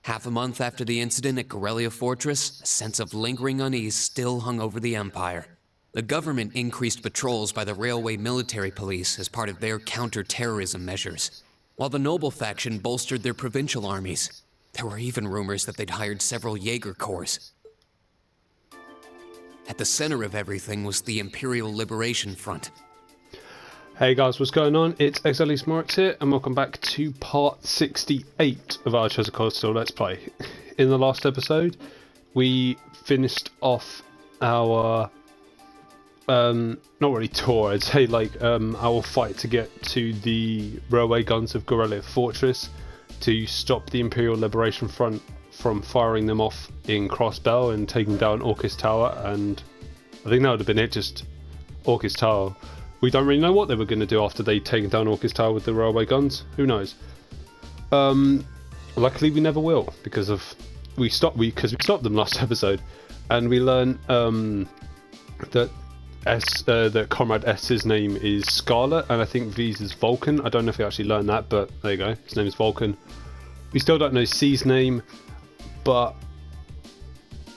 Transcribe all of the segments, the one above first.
Half a month after the incident at Corellia Fortress, a sense of lingering unease still hung over the Empire. The government increased patrols by the Railway Military Police as part of their counter-terrorism measures, while the Noble faction bolstered their provincial armies. There were even rumors that they'd hired several Jaeger Corps. At the center of everything was the Imperial Liberation Front. Hey guys, what's going on? It's xdeadlysmoorex here, and welcome back to part 68 of our Chosen Coastal Let's Play. In the last episode, we finished off our, not really tour, I'd say like our fight to get to the railway guns of Corellia Fortress to stop the Imperial Liberation Front from firing them off in Crossbell and taking down Orcus Tower, and I think that would have been it, just Orcus Tower. We don't really know what they were going to do after they'd taken down Orcus Tower with the railway guns. Who knows? Luckily we never will, because we stopped them last episode, and we learned that Comrade S's name is Scarlet, and I think V's is Vulcan. I don't know if we actually learned that, but there you go. His name is Vulcan. We still don't know C's name, but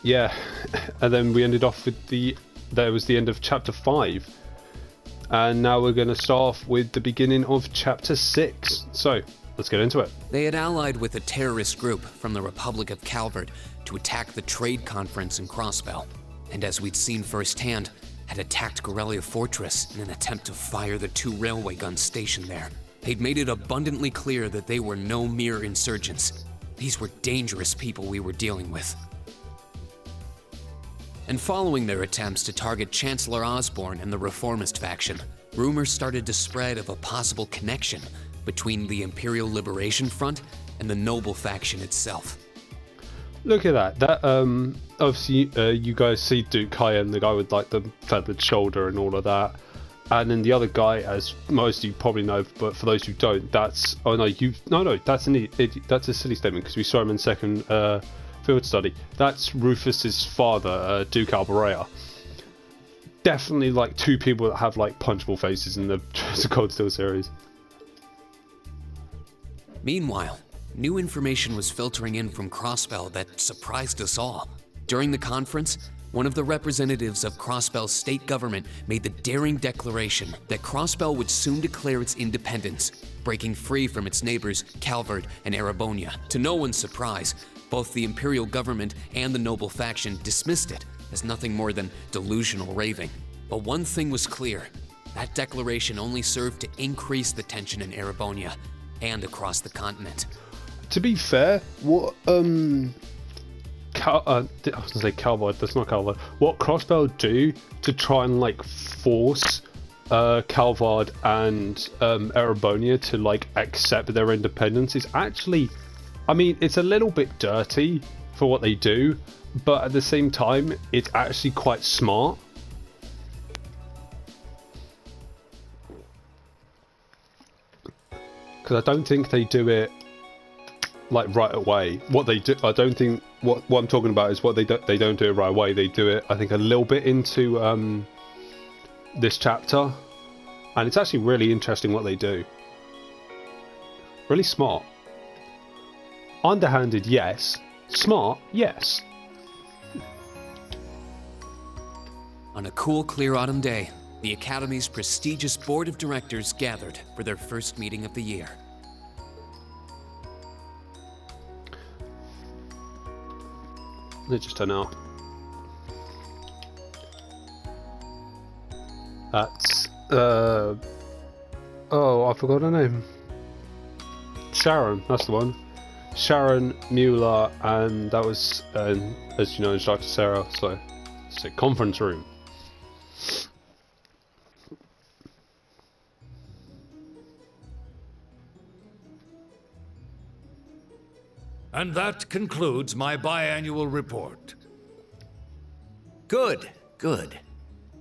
yeah. And then we ended off with that was the end of chapter 5. And now we're going to start off with the beginning of chapter 6. So, let's get into it. They had allied with a terrorist group from the Republic of Calvard to attack the trade conference in Crossbell, and as we'd seen firsthand, had attacked Corellia Fortress in an attempt to fire the 2 railway guns stationed there. They'd made it abundantly clear that they were no mere insurgents. These were dangerous people we were dealing with. And following their attempts to target Chancellor Osborne and the Reformist faction, rumors started to spread of a possible connection between the Imperial Liberation Front and the Noble faction itself. Look at that. That obviously you guys see Duke Cayenne, the guy with like the feathered shoulder and all of that. And then the other guy, as most of you probably know, but for those who don't, that's that's a silly statement because we saw him in second field study. That's Rufus's father, Duke Alberea. Definitely like 2 people that have like punchable faces in the Cold Steel series. Meanwhile, new information was filtering in from Crossbell that surprised us all. During the conference, one of the representatives of Crossbell's state government made the daring declaration that Crossbell would soon declare its independence, breaking free from its neighbors Calvard and Erebonia. To no one's surprise, both the Imperial government and the Noble faction dismissed it as nothing more than delusional raving. But one thing was clear: that declaration only served to increase the tension in Erebonia and across the continent. To be fair, what I was gonna say Calvard, that's not Calvard. What Crossbell do to try and like force Calvard and Erebonia to like accept their independence is actually, I mean, it's a little bit dirty for what they do, but at the same time, it's actually quite smart. Because I don't think they do it like right away. What they do, I don't think what I'm talking about is what they don't do it right away. They do it, I think, a little bit into this chapter, and it's actually really interesting what they do. Really smart. Underhanded, yes. Smart, yes. On a cool, clear autumn day, the Academy's prestigious board of directors gathered for their first meeting of the year. Let's just turn out. That's oh, I forgot her name. Sharon, that's the one. Sharon, Mueller, and that was, as you know, Dr. Sarah. So it's a conference room. And that concludes my biannual report. Good, good.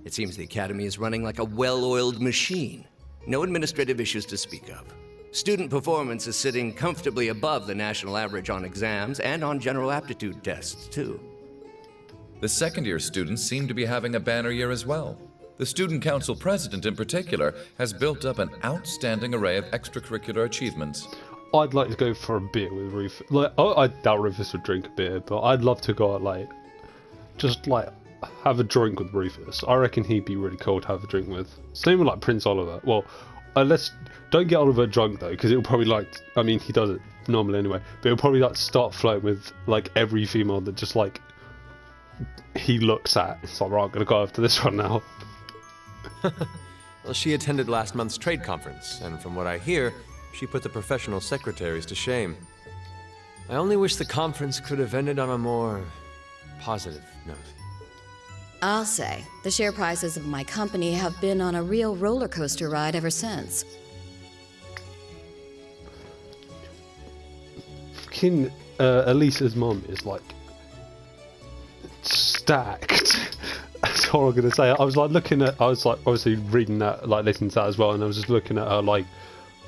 It seems the Academy is running like a well-oiled machine. No administrative issues to speak of. Student performance is sitting comfortably above the national average on exams and on general aptitude tests, too. The second-year students seem to be having a banner year as well. The Student Council President, in particular, has built up an outstanding array of extracurricular achievements. I'd like to go for a beer with Rufus. Like, I doubt Rufus would drink a beer, but I'd love to go out, like, just like have a drink with Rufus. I reckon he'd be really cool to have a drink with. Same with like Prince Oliver. Well, don't get Oliver drunk though, because it'll probably like, I mean, he does it normally anyway, but it'll probably like start flirting with like every female that just like he looks at. It's like, right, I'm gonna go after this one now. Well, she attended last month's trade conference, and from what I hear, she put the professional secretaries to shame. I only wish the conference could have ended on a more positive note. I'll say, the share prices of my company have been on a real roller coaster ride ever since. Fucking Elisa's mum is like stacked. That's all I'm gonna say. I was like obviously reading that, like listening to that as well, and I was just looking at her like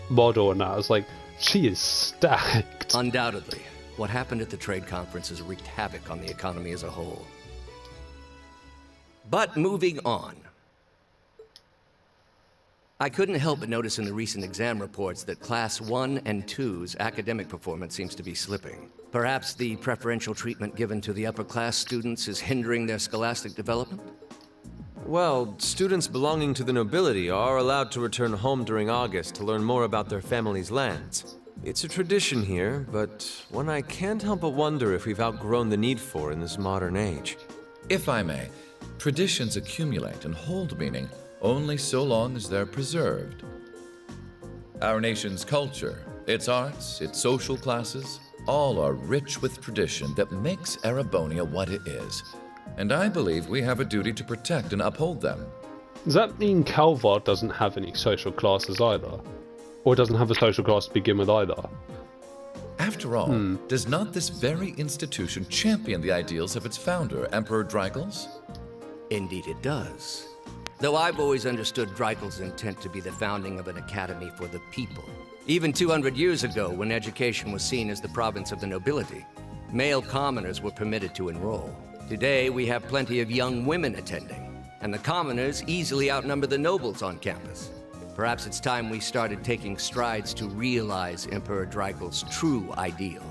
model and that. I was like, she is stacked. Undoubtedly, what happened at the trade conference has wreaked havoc on the economy as a whole. But moving on. I couldn't help but notice in the recent exam reports that Class 1 and 2's academic performance seems to be slipping. Perhaps the preferential treatment given to the upper class students is hindering their scholastic development? Well, students belonging to the nobility are allowed to return home during August to learn more about their family's lands. It's a tradition here, but one I can't help but wonder if we've outgrown the need for in this modern age. If I may, traditions accumulate and hold meaning only so long as they're preserved. Our nation's culture, its arts, its social classes, all are rich with tradition that makes Erebonia what it is. And I believe we have a duty to protect and uphold them. Does that mean Calvar doesn't have any social classes either? Or doesn't have a social class to begin with either? After all, does not this very institution champion the ideals of its founder, Emperor Dreigels? Indeed it does. Though I've always understood Dreigels' intent to be the founding of an academy for the people. Even 200 years ago, when education was seen as the province of the nobility, male commoners were permitted to enroll. Today, we have plenty of young women attending, and the commoners easily outnumber the nobles on campus. Perhaps it's time we started taking strides to realize Emperor Dreigels' true ideal.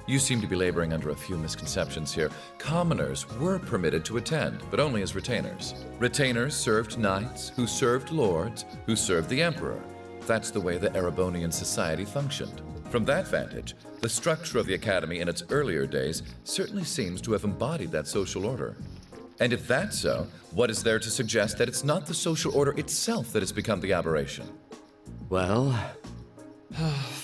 You seem to be laboring under a few misconceptions here. Commoners were permitted to attend, but only as retainers. Retainers served knights, who served lords, who served the emperor. That's the way the Erebonian society functioned. From that vantage, the structure of the academy in its earlier days certainly seems to have embodied that social order. And if that's so, what is there to suggest that it's not the social order itself that has become the aberration? Well,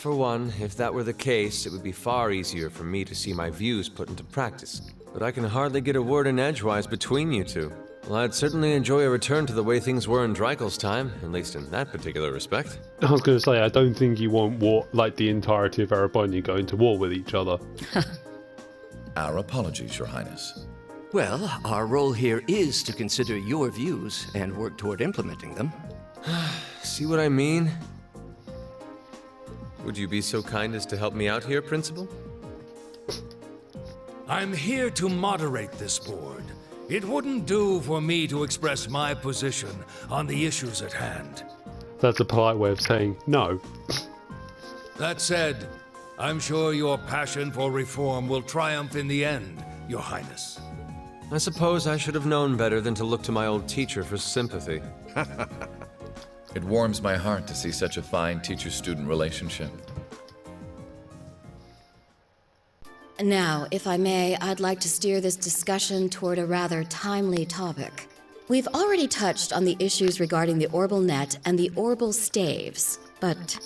For one, if that were the case, it would be far easier for me to see my views put into practice. But I can hardly get a word in edgewise between you two. Well, I'd certainly enjoy a return to the way things were in Dreigels' time, at least in that particular respect. I was going to say, I don't think you want war, like the entirety of Erebonia going to war with each other. Our apologies, Your Highness. well, our role here is to consider your views and work toward implementing them. See what I mean? Would you be so kind as to help me out here, Principal? I'm here to moderate this board. It wouldn't do for me to express my position on the issues at hand. That's a polite way of saying no. That said, I'm sure your passion for reform will triumph in the end, Your Highness. I suppose I should have known better than to look to my old teacher for sympathy. It warms my heart to see such a fine teacher-student relationship. Now, if I may, I'd like to steer this discussion toward a rather timely topic. We've already touched on the issues regarding the Orbal Net and the Orbal Staves, but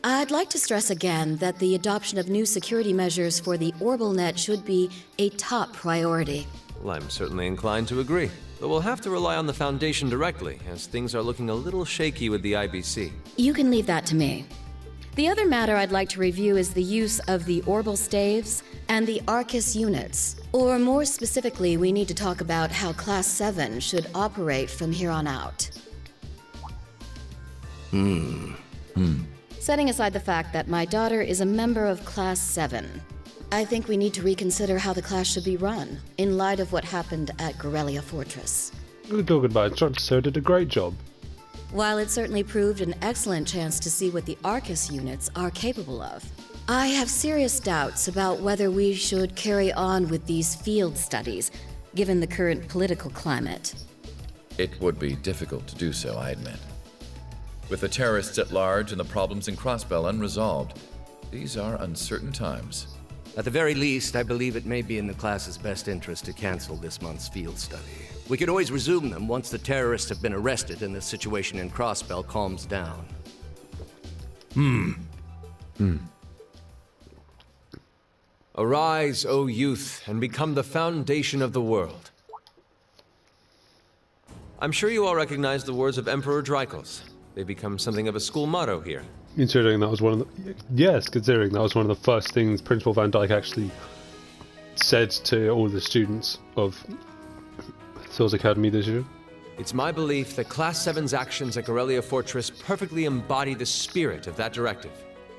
I'd like to stress again that the adoption of new security measures for the Orbal Net should be a top priority. Well, I'm certainly inclined to agree, but we'll have to rely on the Foundation directly, as things are looking a little shaky with the IBC. You can leave that to me. The other matter I'd like to review is the use of the Orbal Staves and the Arcus units. Or more specifically, we need to talk about how Class 7 should operate from here on out. Setting aside the fact that my daughter is a member of Class 7, I think we need to reconsider how the class should be run, in light of what happened at Gorelia Fortress. What are you talking about? Instructor Sir did a great job. While it certainly proved an excellent chance to see what the Arcus units are capable of, I have serious doubts about whether we should carry on with these field studies, given the current political climate. It would be difficult to do so, I admit. With the terrorists at large and the problems in Crossbell unresolved, these are uncertain times. At the very least, I believe it may be in the class's best interest to cancel this month's field study. We could always resume them once the terrorists have been arrested and the situation in Crossbell calms down. Arise, O youth, and become the foundation of the world. I'm sure you all recognize the words of Emperor Drykos. They become something of a school motto here. Considering that was one of the... Yes, considering that was one of the first things Principal Van Dyke actually said to all the students of Thor's Academy this year. It's my belief that Class 7's actions at Corellia Fortress perfectly embody the spirit of that directive.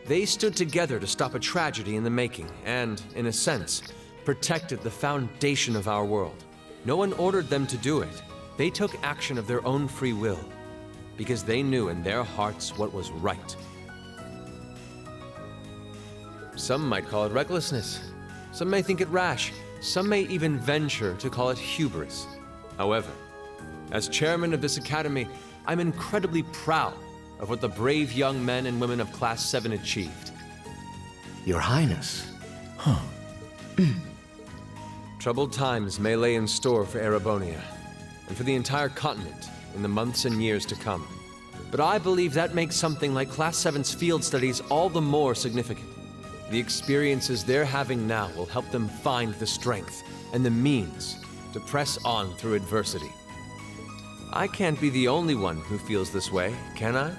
They stood together to stop a tragedy in the making and, in a sense, protected the foundation of our world. No one ordered them to do it. They took action of their own free will, because they knew in their hearts what was right. Some might call it recklessness. Some may think it rash. Some may even venture to call it hubris. However, as chairman of this academy, I'm incredibly proud of what the brave young men and women of Class 7 achieved. Your Highness. Troubled times may lay in store for Erebonia, and for the entire continent in the months and years to come. But I believe that makes something like Class 7's field studies all the more significant. The experiences they're having now will help them find the strength and the means to press on through adversity. I can't be the only one who feels this way, can I?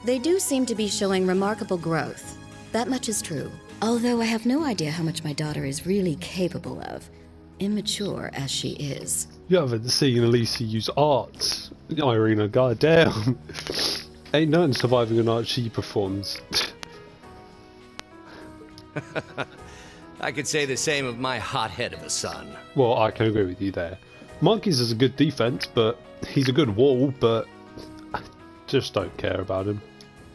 They do seem to be showing remarkable growth. That much is true. Although I have no idea how much my daughter is really capable of, immature as she is. You haven't seen Alicia use art, Irina, goddamn. Ain't nothing surviving an art she performs. I could say the same of my hothead of a son. Well, I can agree with you there. Monkeys is a good defense, but he's a good wall, but I just don't care about him.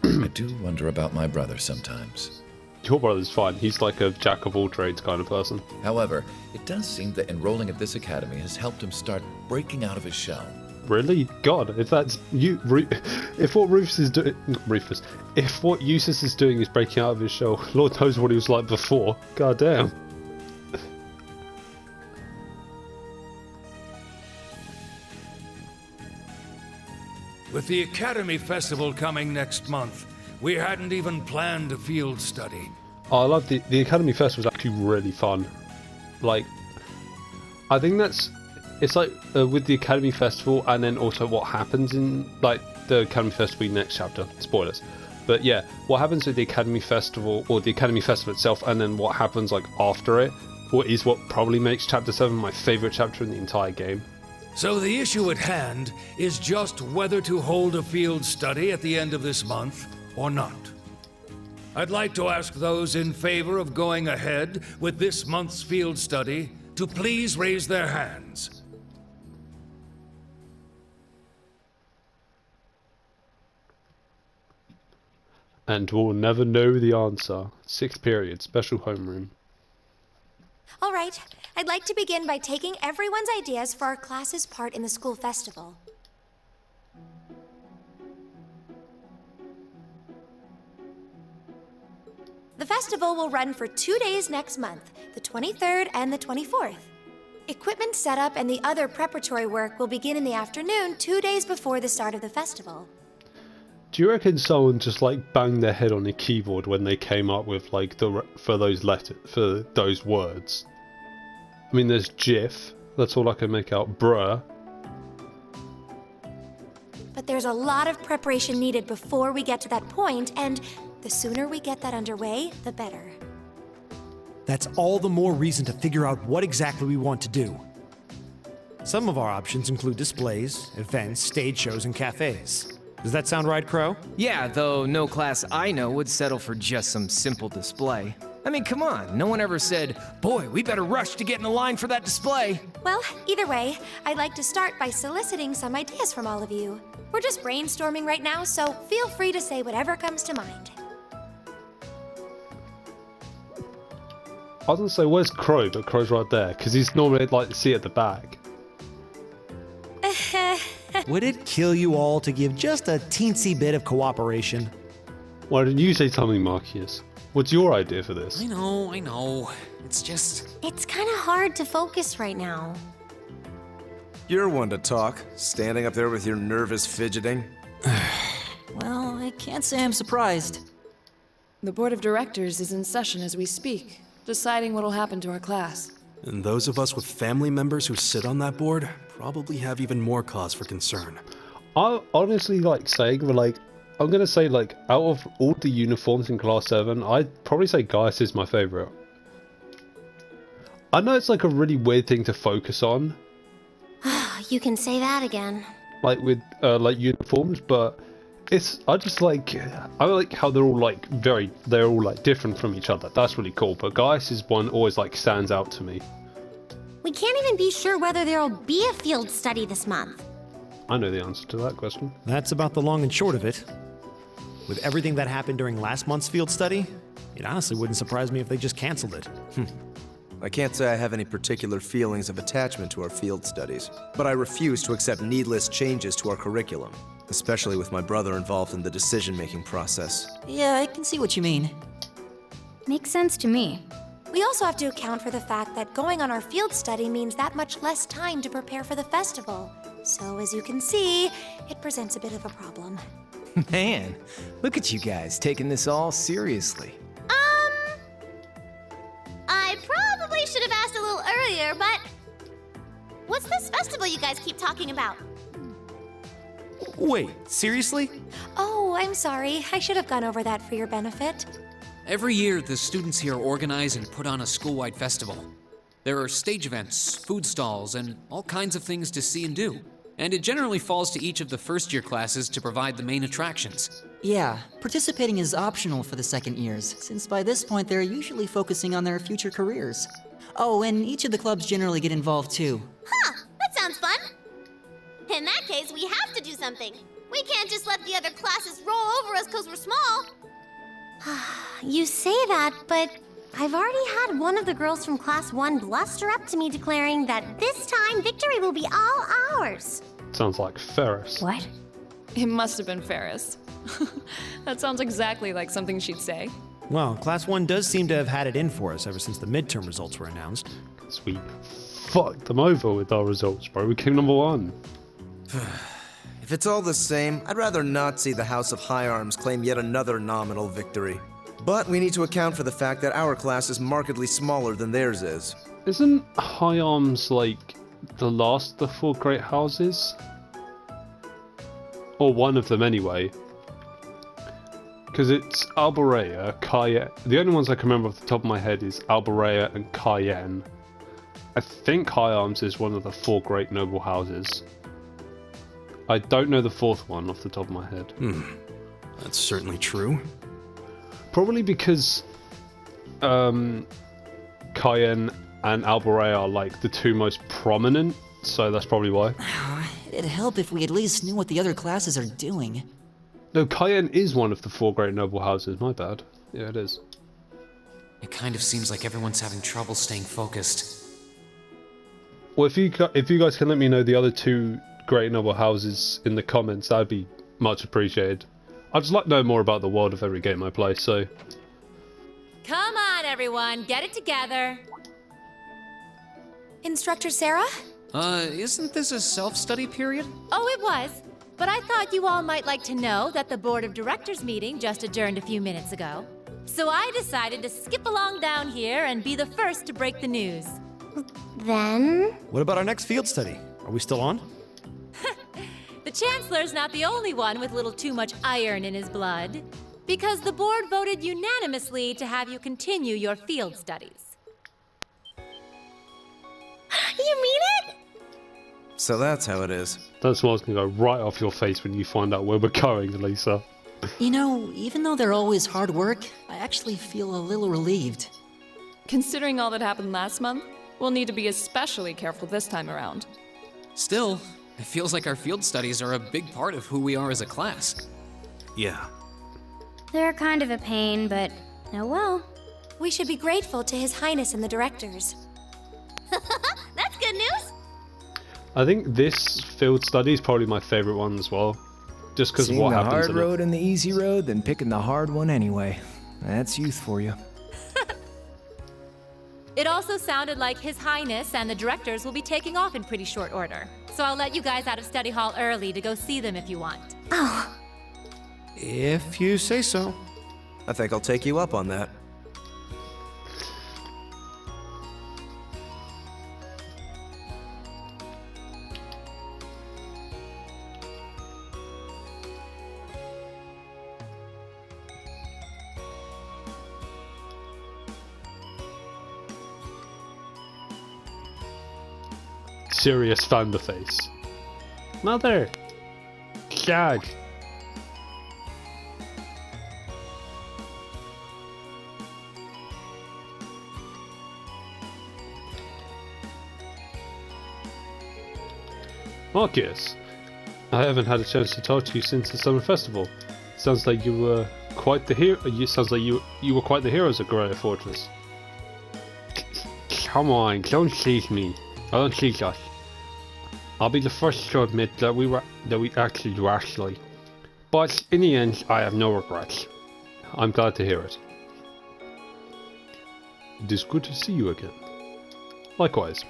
I do wonder about my brother sometimes. Your brother's fine. He's like a jack of all trades kind of person. However, it does seem that enrolling at this academy has helped him start breaking out of his shell. Really? God, if that's you, if what Rufus is doing, if what Eustace is doing is breaking out of his shell, Lord knows what he was like before. God damn. With the Academy Festival coming next month, we hadn't even planned a field study. Oh, I love the Academy Festival was actually really fun. Like, I think it's like with the Academy Festival and then also what happens in like the Academy Festival next chapter, spoilers. But yeah, what happens with the Academy Festival or the Academy Festival itself and then what happens like after it, is what probably makes chapter 7 my favourite chapter in the entire game. So the issue at hand is just whether to hold a field study at the end of this month or not. I'd like to ask those in favor of going ahead with this month's field study to please raise their hands. And we'll never know the answer. 6th period, special homeroom. All right, I'd like to begin by taking everyone's ideas for our class's part in the school festival. The festival will run for 2 days next month, the 23rd and the 24th. Equipment setup and the other preparatory work will begin in the afternoon 2 days before the start of the festival. Do you reckon someone just like banged their head on the keyboard when they came up with like for those words? I mean, there's GIF. That's all I can make out. Bruh. But there's a lot of preparation needed before we get to that point, and the sooner we get that underway, the better. That's all the more reason to figure out what exactly we want to do. Some of our options include displays, events, stage shows, and cafes. Does that sound right, Crow? Yeah, though no class I know would settle for just some simple display. I mean, come on, no one ever said, boy, we better rush to get in the line for that display. Well, either way, I'd like to start by soliciting some ideas from all of you. We're just brainstorming right now, so feel free to say whatever comes to mind. I was gonna say, where's Crow? But Crow's right there, because he's normally like to see at the back. Would it kill you all to give just a teensy bit of cooperation? Why didn't you say something, Marcus? What's your idea for this? I know. It's just... It's kind of hard to focus right now. You're one to talk, standing up there with your nervous fidgeting. Well, I can't say I'm surprised. The board of directors is in session as we speak, deciding what'll happen to our class. And those of us with family members who sit on that board probably have even more cause for concern. I honestly like saying, but like, I'm gonna say like, out of all the uniforms in Class 7, I'd probably say Gaius is my favourite. I know it's like a really weird thing to focus on, You can say that again. like with like uniforms, but I like how they're all like they're all like different from each other. That's really cool. But Gaius is one always like stands out to me. We can't even be sure whether there'll be a field study this month. I know the answer to that question. That's about the long and short of it. With everything that happened during last month's field study, it honestly wouldn't surprise me if they just canceled it. I can't say I have any particular feelings of attachment to our field studies, but I refuse to accept needless changes to our curriculum, especially with my brother involved in the decision-making process. Yeah, I can see what you mean. Makes sense to me. We also have to account for the fact that going on our field study means that much less time to prepare for the festival. So as you can see, it presents a bit of a problem. Man, look at you guys taking this all seriously. I probably should have asked a little earlier, but what's this festival you guys keep talking about? Wait, seriously? Oh, I'm sorry. I should have gone over that for your benefit. Every year, the students here organize and put on a school-wide festival. There are stage events, food stalls, and all kinds of things to see and do. And it generally falls to each of the first-year classes to provide the main attractions. Yeah, participating is optional for the second years, since by this point they're usually focusing on their future careers. Oh, and each of the clubs generally get involved too. Huh, that sounds fun. In that case, we have to do something. We can't just let the other classes roll over us because we're small. You say that, but I've already had one of the girls from Class 1 bluster up to me declaring that this time victory will be all ours. Sounds like Ferris. What? It must have been Ferris. That sounds exactly like something she'd say. Well, Class 1 does seem to have had it in for us ever since the midterm results were announced. We fucked them over with our results, bro. We came number 1. If it's all the same, I'd rather not see the House of High Arms claim yet another nominal victory. But we need to account for the fact that our class is markedly smaller than theirs is. Isn't High Arms like the last of the 4 great houses? Or one of them anyway. Because it's Alborea, Cayenne. The only ones I can remember off the top of my head is Alborea and Cayenne. I think High Arms is one of the 4 great noble houses. I don't know the 4th one off the top of my head. That's certainly true. Probably because Cayenne and Alborea are like the 2 most prominent, so that's probably why. It'd help if we at least knew what the other classes are doing. No, Cayenne is one of the 4 great noble houses, my bad. Yeah, it is. It kind of seems like everyone's having trouble staying focused. Well, if you guys can let me know the other 2 great noble houses in the comments, that'd be much appreciated. I'd just like to know more about the world of every game I play, so... Come on, everyone, get it together. Instructor Sarah? Isn't this a self-study period? Oh, it was. But I thought you all might like to know that the Board of Directors meeting just adjourned a few minutes ago. So I decided to skip along down here and be the first to break the news. Then? What about our next field study? Are we still on? The Chancellor's not the only one with a little too much iron in his blood, because the board voted unanimously to have you continue your field studies. You mean it? So that's how it is. That smile's gonna go right off your face when you find out where we're going, Lisa. You know, even though they're always hard work, I actually feel a little relieved. Considering all that happened last month, we'll need to be especially careful this time around. Still, it feels like our field studies are a big part of who we are as a class. Yeah. They're kind of a pain, but oh well. We should be grateful to His Highness and the directors. That's good news. I think this field study is probably my favorite one as well. Just because of Seeing what the happens hard in it. road and the easy road, then picking the hard one anyway. That's youth for you. It also sounded like His Highness and the directors will be taking off in pretty short order. So I'll let you guys out of study hall early to go see them if you want. Oh, If you say so. I think I'll take you up on that. Serious Thunderface. Mother! Gag! Marcus, I haven't had a chance to talk to you since the summer festival. Sounds like you were quite the hero. Sounds like you were quite the heroes at Gorilla Fortress. Come on, don't tease me. Don't tease us. I'll be the first to admit that we acted rashly, but in the end, I have no regrets. I'm glad to hear it. It is good to see you again. Likewise.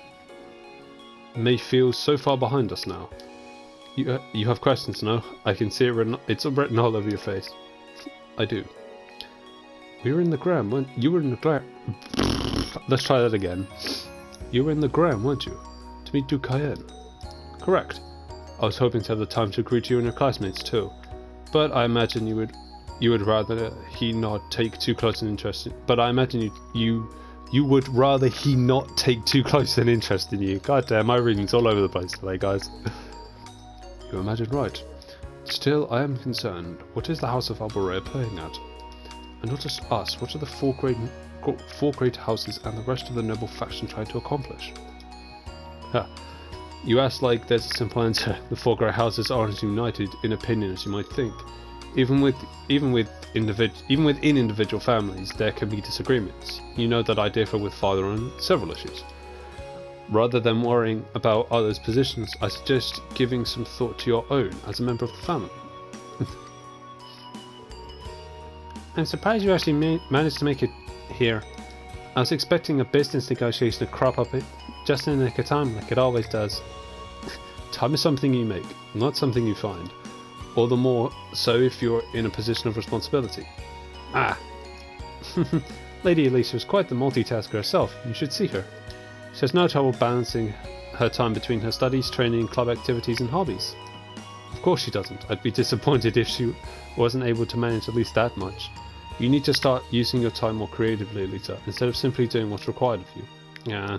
May feels so far behind us now. You have questions now. I can see it written. It's written all over your face. I do. We were in the Gram, weren't you? Were in the Gram. Let's try that again. You were in the Gram, weren't you? To meet Duke Cayenne. Correct. I was hoping to have the time to greet you and your classmates too, but I imagine you would rather he not take too close an interest in. But I imagine you would rather he not take too close an interest in you. God damn, my reading's all over the place today, guys. You imagine right. Still, I am concerned. What is the House of Alborea playing at? And not just us, what are the four great houses and the rest of the noble faction trying to accomplish? Ha. You ask like there's a simple answer. The four great houses aren't united in opinion as you might think. Even within individual families, there can be disagreements. You know that I differ with Father on several issues. Rather than worrying about others' positions, I suggest giving some thought to your own as a member of the family. I'm surprised you actually managed to make it here. I was expecting a business negotiation to crop up just in the nick of time, like it always does. Time is something you make, not something you find. All the more so if you're in a position of responsibility. Ah! Lady Elisa is quite the multitasker herself, you should see her. She has no trouble balancing her time between her studies, training, club activities and hobbies. Of course she doesn't. I'd be disappointed if she wasn't able to manage at least that much. You need to start using your time more creatively, Elisa, instead of simply doing what's required of you. Yeah.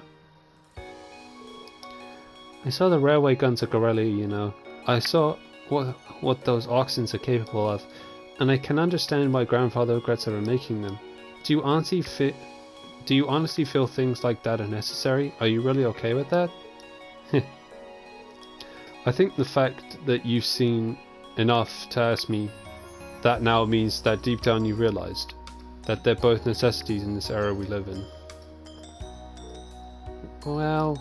I saw the railway guns at Gorelli, you know. I saw what those oxens are capable of, and I can understand why grandfather regrets ever making them. Do you honestly feel things like that are necessary? Are you really okay with that? I think the fact that you've seen enough to ask me that now means that deep down you realized that they're both necessities in this era we live in. Well,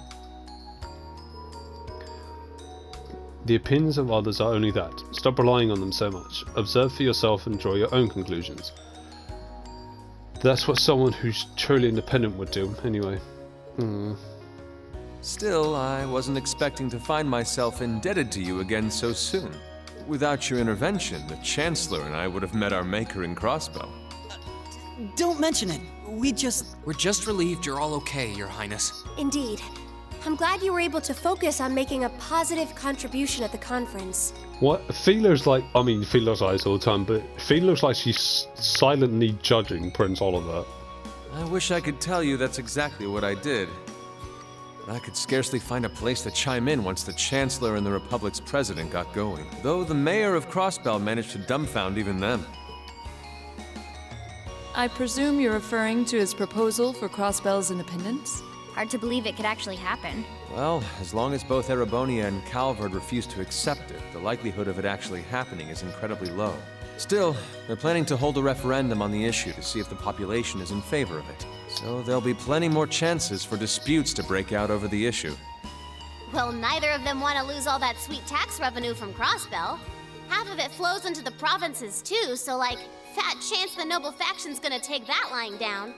the opinions of others are only that. Stop relying on them so much. Observe for yourself and draw your own conclusions. That's what someone who's truly independent would do, anyway. Still, I wasn't expecting to find myself indebted to you again so soon. Without your intervention, the Chancellor and I would have met our maker in Crossbow. Don't mention it. We're just relieved you're all okay, Your Highness. Indeed. I'm glad you were able to focus on making a positive contribution at the conference. What? Feeler's like, I mean, Feeler's eyes all the time, but Feeler's like she's silently judging Prince Oliver. I wish I could tell you that's exactly what I did. but I could scarcely find a place to chime in once the Chancellor and the Republic's President got going. Though the Mayor of Crossbell managed to dumbfound even them. I presume you're referring to his proposal for Crossbell's independence? Hard to believe it could actually happen. Well, as long as both Erebonia and Calvard refuse to accept it, the likelihood of it actually happening is incredibly low. Still, they're planning to hold a referendum on the issue to see if the population is in favor of it. So there'll be plenty more chances for disputes to break out over the issue. Well, neither of them want to lose all that sweet tax revenue from Crossbell. Half of it flows into the provinces too, so like, fat chance the noble faction's gonna take that lying down.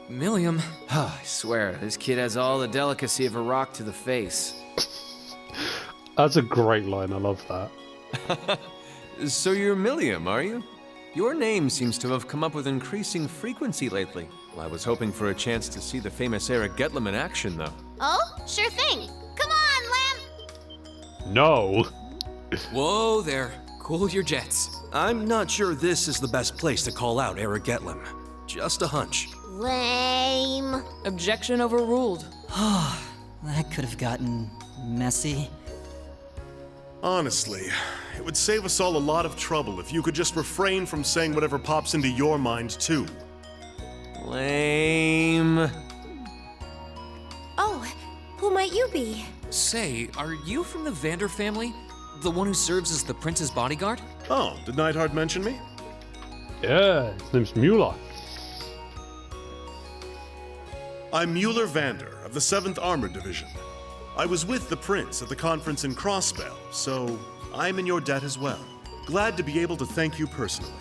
Milliam. I swear, this kid has all the delicacy of a rock to the face. That's a great line, I love that. So you're Milliam, are you? Your name seems to have come up with increasing frequency lately. Well, I was hoping for a chance to see the famous Eric Getlam in action, though. Oh, sure thing. Come on, Lamb! No! Whoa there. Cool your jets. I'm not sure this is the best place to call out Eric Getlam. Just a hunch. Lame. Objection overruled. That could have gotten messy. Honestly, it would save us all a lot of trouble if you could just refrain from saying whatever pops into your mind, too. Lame. Oh, who might you be? Say, are you from the Vander family? The one who serves as the prince's bodyguard? Oh, did Neidhart mention me? Yeah, his name's Mueller. I'm Mueller Vander of the 7th Armored Division. I was with the prince at the conference in Crossbell, so I'm in your debt as well. Glad to be able to thank you personally.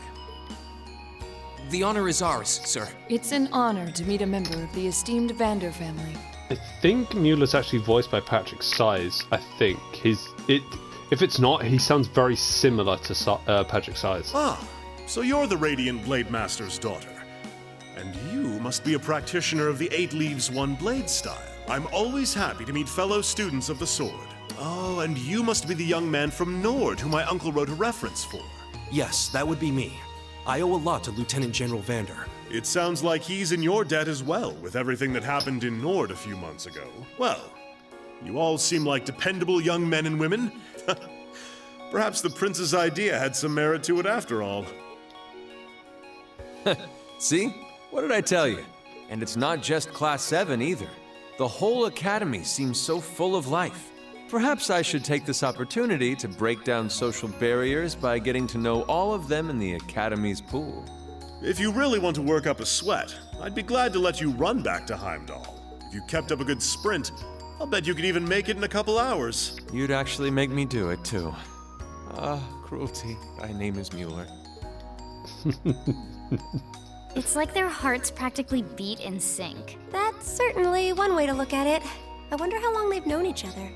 The honor is ours, sir. It's an honor to meet a member of the esteemed Vander family. I think Mueller's actually voiced by Patrick Size. I think if it's not, he sounds very similar to Patrick Size. Ah, so you're the Radiant Blade Master's daughter. And you must be a practitioner of the 8 Leaves, 1 Blade style. I'm always happy to meet fellow students of the sword. Oh, and you must be the young man from Nord who my uncle wrote a reference for. Yes, that would be me. I owe a lot to Lieutenant General Vander. It sounds like he's in your debt as well, with everything that happened in Nord a few months ago. Well, you all seem like dependable young men and women. Perhaps the prince's idea had some merit to it after all. See? What did I tell you? And it's not just Class 7 either. The whole academy seems so full of life. Perhaps I should take this opportunity to break down social barriers by getting to know all of them in the academy's pool. If you really want to work up a sweat, I'd be glad to let you run back to Heimdall. If you kept up a good sprint, I'll bet you could even make it in a couple hours. You'd actually make me do it, too. Cruelty. My name is Mueller. It's like their hearts practically beat in sync. That's certainly one way to look at it. I wonder how long they've known each other.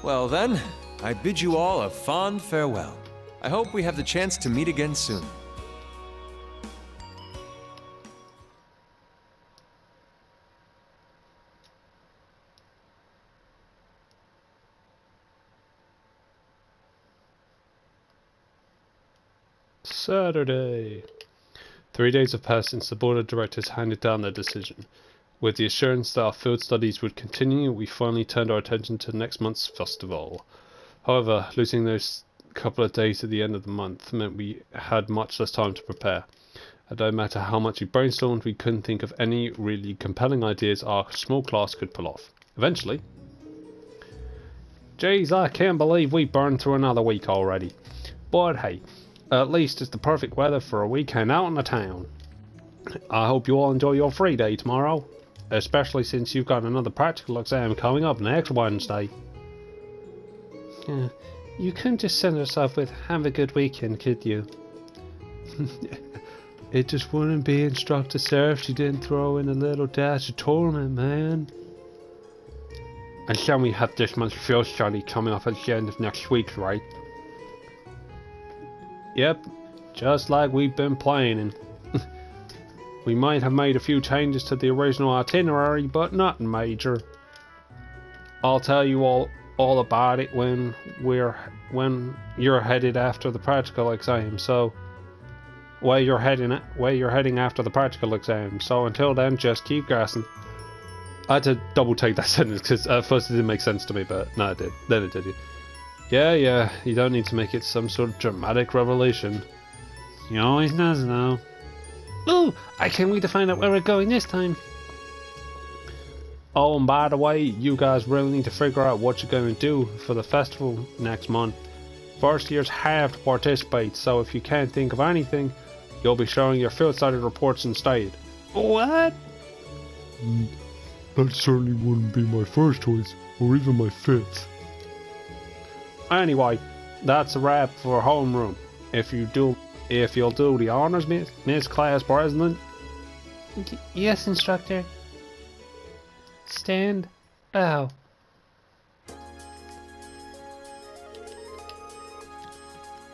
Well then, I bid you all a fond farewell. I hope we have the chance to meet again soon. Saturday. 3 days have passed since the board of directors handed down their decision. With the assurance that our field studies would continue, we finally turned our attention to next month's festival. However, losing those couple of days at the end of the month meant we had much less time to prepare. And no matter how much we brainstormed, we couldn't think of any really compelling ideas our small class could pull off. Eventually, geez, I can't believe we burned through another week already. But hey, at least it's the perfect weather for a weekend out in the town. I hope you all enjoy your free day tomorrow, especially since you've got another practical exam coming up next Wednesday. You couldn't just send us off with "have a good weekend," could you? It just wouldn't be instructor Sarah if she didn't throw in a little dash of tournament, man. And then we have this month's field study coming up at the end of next week, right? Yep, just like we've been planning. We might have made a few changes to the original itinerary, but nothing major. I'll tell you all about it when you're headed after the practical exam. So, where you're heading after the practical exam. So until then, just keep gassing. I had to double take that sentence because at first it didn't make sense to me, but no, it did. Then it did. Yeah. You don't need to make it some sort of dramatic revelation. He always does, though. Ooh, I can't wait to find out where we're going this time. Oh, and by the way, you guys really need to figure out what you're going to do for the festival next month. First years have to participate, so if you can't think of anything, you'll be showing your field study reports instead. What? That certainly wouldn't be my first choice, or even my fifth. Anyway, that's a wrap for homeroom. If you'll do the honors, Miss Class President. Yes, instructor. Stand. Oh.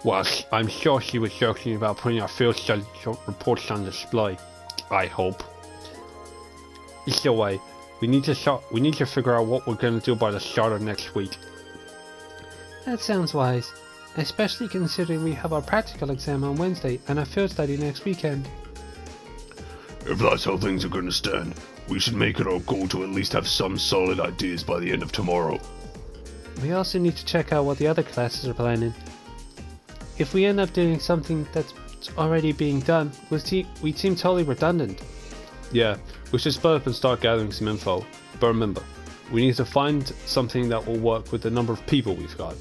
Well, I'm sure she was joking about putting our field study reports on display. I hope. Either way, we need to figure out what we're going to do by the start of next week. That sounds wise, especially considering we have our practical exam on Wednesday and our field study next weekend. If that's how things are going to stand, we should make it our goal to at least have some solid ideas by the end of tomorrow. We also need to check out what the other classes are planning. If we end up doing something that's already being done, we'd seem totally redundant. Yeah, we should split up and start gathering some info. But remember, we need to find something that will work with the number of people we've got.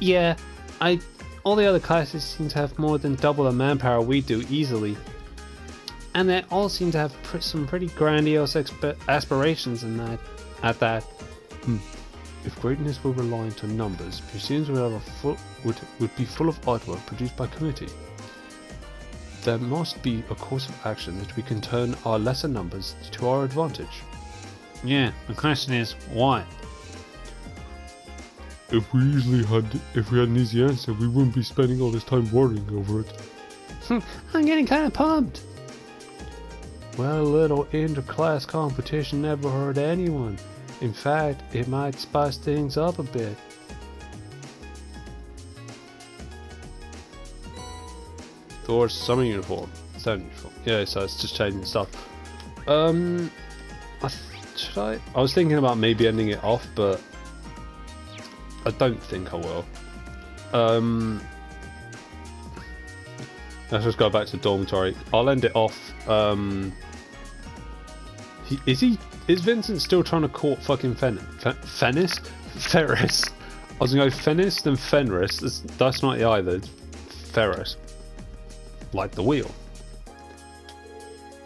Yeah, all the other classes seem to have more than double the manpower we do easily. And they all seem to have some pretty grandiose aspirations at that. If greatness were reliant on numbers, museums would be full of artwork produced by committee. There must be a course of action that we can turn our lesser numbers to our advantage. Yeah, the question is, what? If we had an easy answer, we wouldn't be spending all this time worrying over it. I'm getting kind of pumped. Well, a little inter-class competition never hurt anyone. In fact, it might spice things up a bit. Towards summer uniform. Summer uniform. Yeah, so it's just changing stuff. I was thinking about maybe ending it off, but I don't think I will. Let's just go back to dormitory. I'll end it off. Is Vincent still trying to court fucking Ferris? I was gonna go Fennis, then Fenris. That's not it either. It's Ferris. Like the wheel.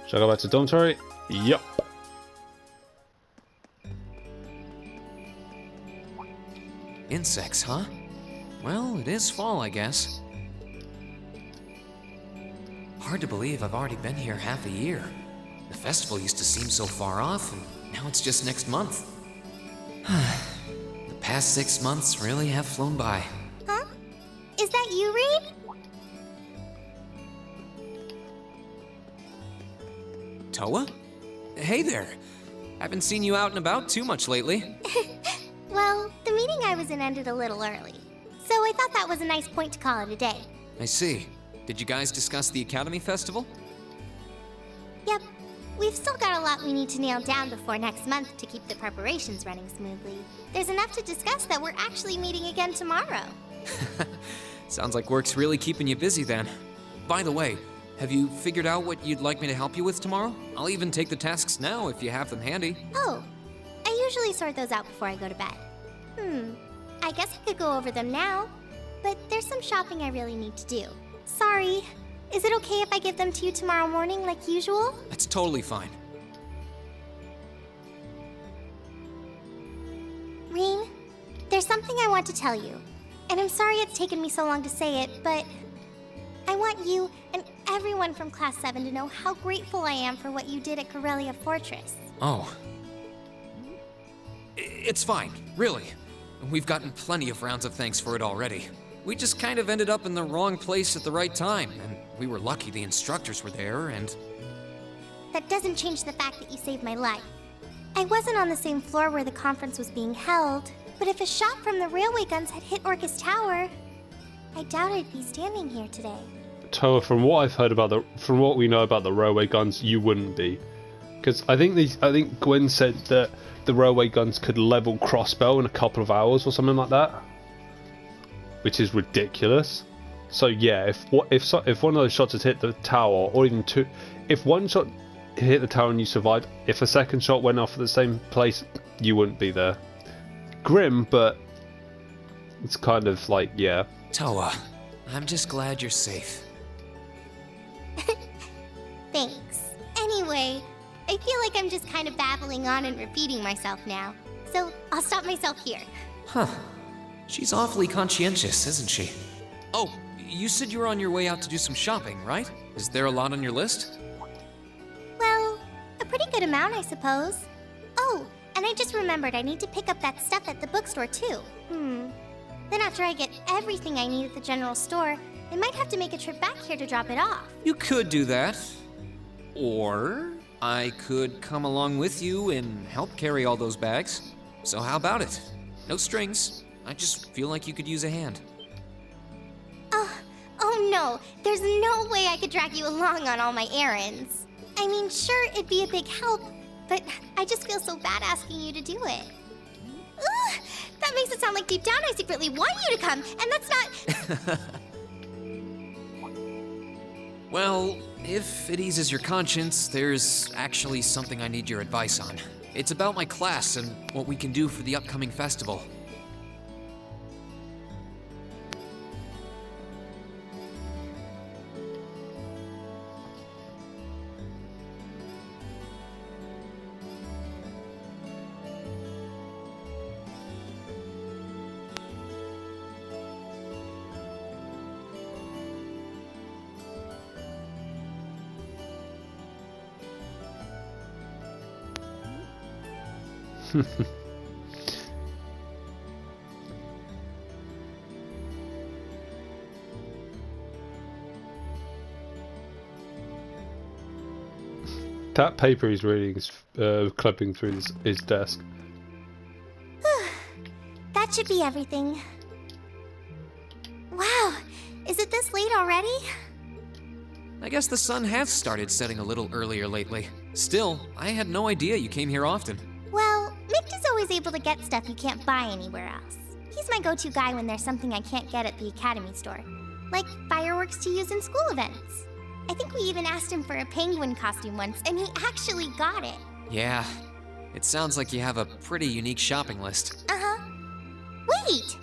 Shall I go back to dormitory? Yup. Insects, huh? Well, it is fall, I guess. Hard to believe I've already been here half a year. The festival used to seem so far off, and now it's just next month. The past 6 months really have flown by. Huh? Is that you, Reed? Toa? Hey there. Haven't seen you out and about too much lately. Well, the meeting I was in ended a little early, so I thought that was a nice point to call it a day. I see. Did you guys discuss the Academy Festival? Yep. We've still got a lot we need to nail down before next month to keep the preparations running smoothly. There's enough to discuss that we're actually meeting again tomorrow. Sounds like work's really keeping you busy then. By the way, have you figured out what you'd like me to help you with tomorrow? I'll even take the tasks now if you have them handy. Oh, I usually sort those out before I go to bed. I guess I could go over them now, but there's some shopping I really need to do. Sorry. Is it okay if I give them to you tomorrow morning like usual? That's totally fine. Reen, there's something I want to tell you. And I'm sorry it's taken me so long to say it, but I want you and everyone from Class 7 to know how grateful I am for what you did at Corellia Fortress. Oh. It's fine, really. We've gotten plenty of rounds of thanks for it already. We just kind of ended up in the wrong place at the right time, and we were lucky the instructors were there, and... that doesn't change the fact that you saved my life. I wasn't on the same floor where the conference was being held, but if a shot from the railway guns had hit Orcus Tower, I doubt I'd be standing here today. Toa, from what I've heard from what we know about the railway guns, you wouldn't be, because I think Gwen said that the railway guns could level Crossbell in a couple of hours or something like that, which is ridiculous. So yeah, if one of those shots had hit the tower, or even two, if one shot hit the tower and you survived, if a second shot went off at the same place, you wouldn't be there. Grim, but it's kind of like, yeah. Toa, I'm just glad you're safe. Thanks. Anyway, I feel like I'm just kind of babbling on and repeating myself now, so I'll stop myself here. Huh. She's awfully conscientious, isn't she? Oh, you said you were on your way out to do some shopping, right? Is there a lot on your list? Well, a pretty good amount, I suppose. Oh, and I just remembered I need to pick up that stuff at the bookstore, too. Then after I get everything I need at the general store, I might have to make a trip back here to drop it off. You could do that. Or I could come along with you and help carry all those bags. So how about it? No strings. I just feel like you could use a hand. Oh no, there's no way I could drag you along on all my errands. I mean, sure, it'd be a big help, but I just feel so bad asking you to do it. Ugh, that makes it sound like deep down I secretly want you to come, and that's not... Well, if it eases your conscience, there's actually something I need your advice on. It's about my class and what we can do for the upcoming festival. That paper he's reading is clipping through his desk. That should be everything. Wow, is it this late already? I guess the sun has started setting a little earlier lately. Still, I had no idea you came here often. Well, Mick is always able to get stuff you can't buy anywhere else. He's my go-to guy when there's something I can't get at the Academy store, like fireworks to use in school events. I think we even asked him for a penguin costume once, and he actually got it. Yeah, it sounds like you have a pretty unique shopping list. Uh-huh. Wait!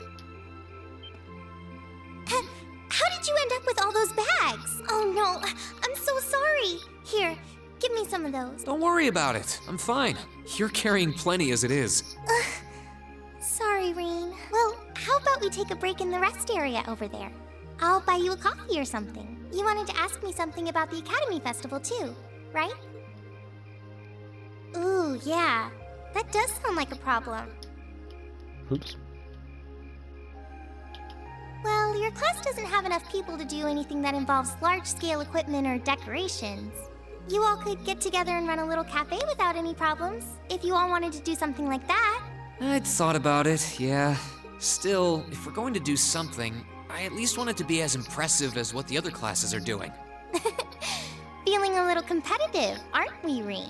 How did you end up with all those bags? Oh no, I'm so sorry. Here, give me some of those. Don't worry about it. I'm fine. You're carrying plenty as it is. Sorry, Reen. Well, how about we take a break in the rest area over there? I'll buy you a coffee or something. You wanted to ask me something about the Academy Festival too, right? Ooh, yeah. That does sound like a problem. Oops. Well, your class doesn't have enough people to do anything that involves large-scale equipment or decorations. You all could get together and run a little cafe without any problems, if you all wanted to do something like that. I'd thought about it, yeah. Still, if we're going to do something, I at least want it to be as impressive as what the other classes are doing. Feeling a little competitive, aren't we, Reen?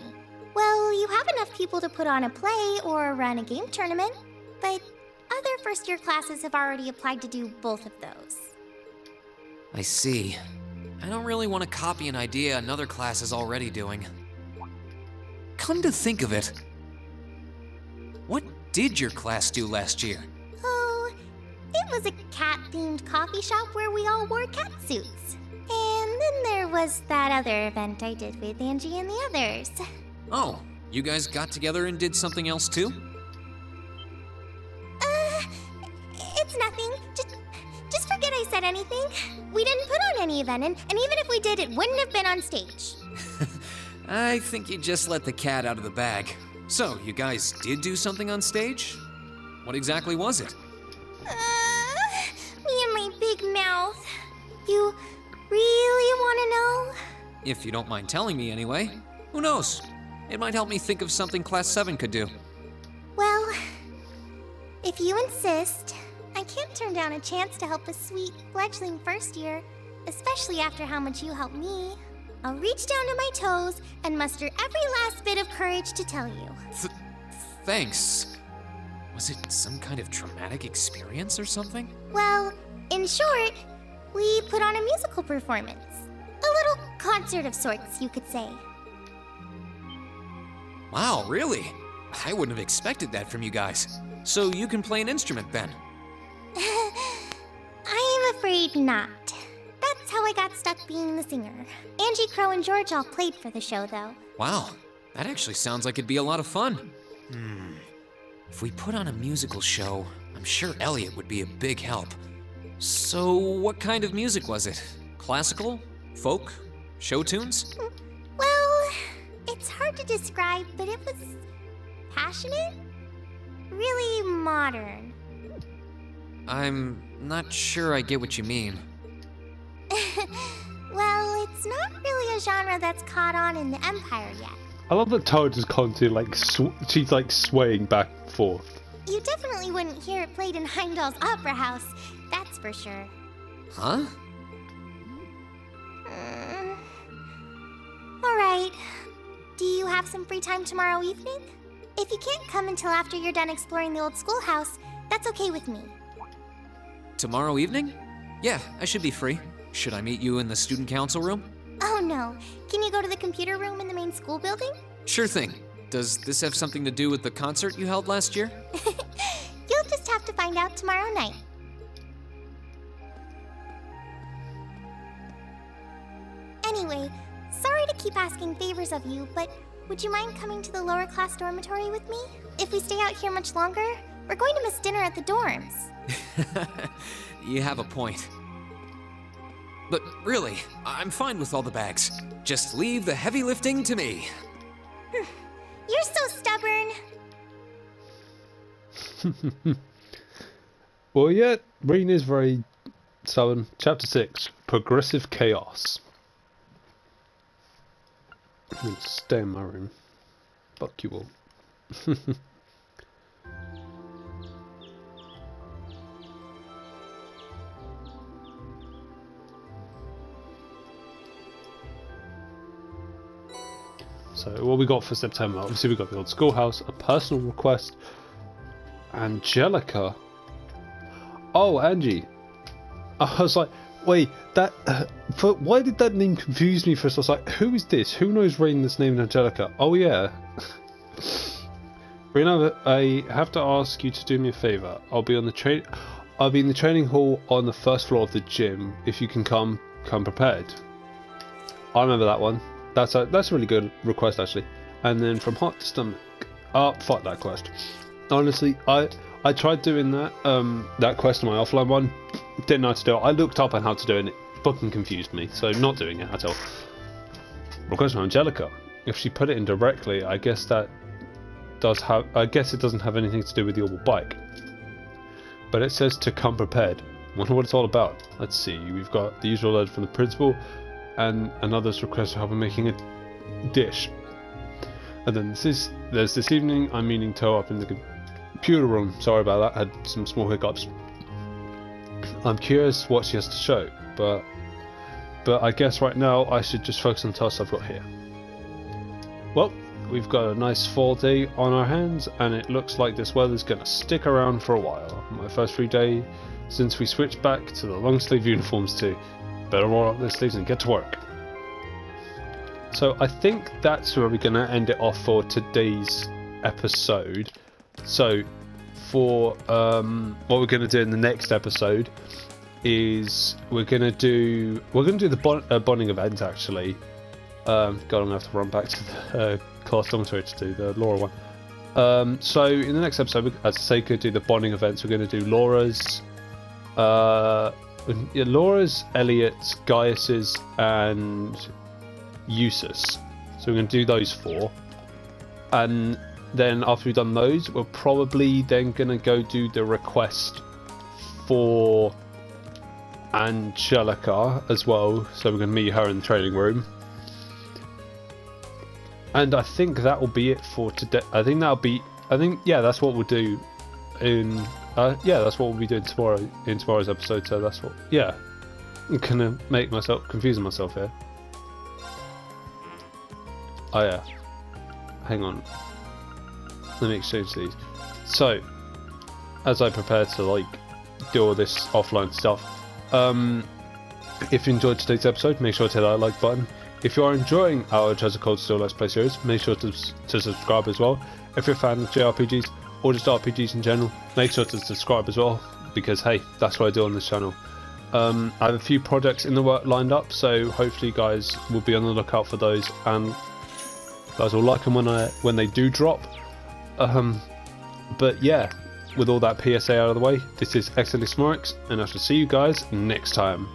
Well, you have enough people to put on a play or run a game tournament, but other first-year classes have already applied to do both of those. I see. I don't really want to copy an idea another class is already doing. Come to think of it, what did your class do last year? Oh, it was a cat-themed coffee shop where we all wore cat suits. And then there was that other event I did with Angie and the others. Oh, you guys got together and did something else too? It's nothing. Just forget I said anything. We didn't put on any event, and even if we did, it wouldn't have been on stage. I think you just let the cat out of the bag. So, you guys did do something on stage? What exactly was it? Me and my big mouth. You really want to know? If you don't mind telling me anyway. Who knows? It might help me think of something Class 7 could do. Well, if you insist, I can't turn down a chance to help a sweet, fledgling first year, especially after how much you helped me. I'll reach down to my toes and muster every last bit of courage to tell you. Thanks. Was it some kind of traumatic experience or something? Well, in short, we put on a musical performance. A little concert of sorts, you could say. Wow, really? I wouldn't have expected that from you guys. So you can play an instrument then? I am afraid not. That's how I got stuck being the singer. Angie, Crow, and George all played for the show, though. Wow, that actually sounds like it'd be a lot of fun. If we put on a musical show, I'm sure Elliot would be a big help. So what kind of music was it? Classical? Folk? Show tunes? Well, it's hard to describe, but it was passionate? Really modern. I'm not sure I get what you mean. Well, it's not really a genre that's caught on in the Empire yet. I love that Toad is constantly she's like swaying back and forth. You definitely wouldn't hear it played in Heimdall's Opera House, that's for sure. Huh? Alright. Do you have some free time tomorrow evening? If you can't come until after you're done exploring the old schoolhouse, that's okay with me. Tomorrow evening? Yeah, I should be free. Should I meet you in the student council room? Oh no. Can you go to the computer room in the main school building? Sure thing. Does this have something to do with the concert you held last year? You'll just have to find out tomorrow night. Anyway, sorry to keep asking favors of you, but would you mind coming to the lower class dormitory with me? If we stay out here much longer, we're going to miss dinner at the dorms. You have a point. But really, I'm fine with all the bags. Just leave the heavy lifting to me. You're so stubborn. Well, yeah, Reen is very stubborn. Chapter 6, Progressive Chaos. I'm going to stay in my room. Fuck you all. So what we got for September, obviously we got the old schoolhouse, a personal request, Angelica. Oh, Angie. I was like, wait, that, why did that name confuse me first? I was like, who is this? Who knows Rain that's named Angelica? Oh yeah. Rain, I have to ask you to do me a favour. I'll be in the training hall on the first floor of the gym. If you can come prepared. I remember that one. That's a really good request actually. And then from heart to stomach. Fuck that quest. Honestly, I tried doing that that quest on my offline one. Didn't know how to do it. I looked up on how to do it and it fucking confused me. So not doing it at all. Request from Angelica. If she put it in directly, I guess that does have. I guess it doesn't have anything to do with the orbital bike. But it says to come prepared. Wonder what it's all about. Let's see. We've got the usual letter from the principal. And another's request for help in making a dish. And then there's this evening I'm meeting Toe up in the computer room. Sorry about that, had some small hiccups. I'm curious what she has to show, but I guess right now I should just focus on the tasks I've got here. Well, we've got a nice fall day on our hands, and it looks like this weather's gonna stick around for a while. My first free day since we switched back to the long sleeve uniforms too. Better roll up their sleeves and get to work. So I think that's where we're going to end it off for today's episode. So for what we're going to do in the next episode is we're going to do the bonding event actually. God, I'm going to have to run back to the class dormitory to do the Laura one. So in the next episode, as I say, could do the bonding events. We're going to do Laura's. Laura's, Elliot's, Gaius's, and Eustace. So we're going to do those 4. And then after we've done those, we're probably then going to go do the request for Angelica as well. So we're going to meet her in the training room. And I think that will be it for today. Yeah, that's what we'll do in that's what we'll be doing tomorrow in tomorrow's episode. So that's what, yeah, I'm gonna confusing myself here. Oh yeah, hang on, let me exchange these. So as I prepare to like do all this offline stuff, if you enjoyed today's episode, make sure to hit that like button. If you are enjoying our Treasure Cold Steel Let's Play series, make sure to subscribe as well. If you're a fan of JRPGs or just RPGs in general, make sure to subscribe as well, because hey, that's what I do on this channel. I have a few projects in the work lined up, so hopefully you guys will be on the lookout for those, and you guys will like them when they do drop. But yeah, with all that PSA out of the way, this is xdeadlysmoorex, and I shall see you guys next time.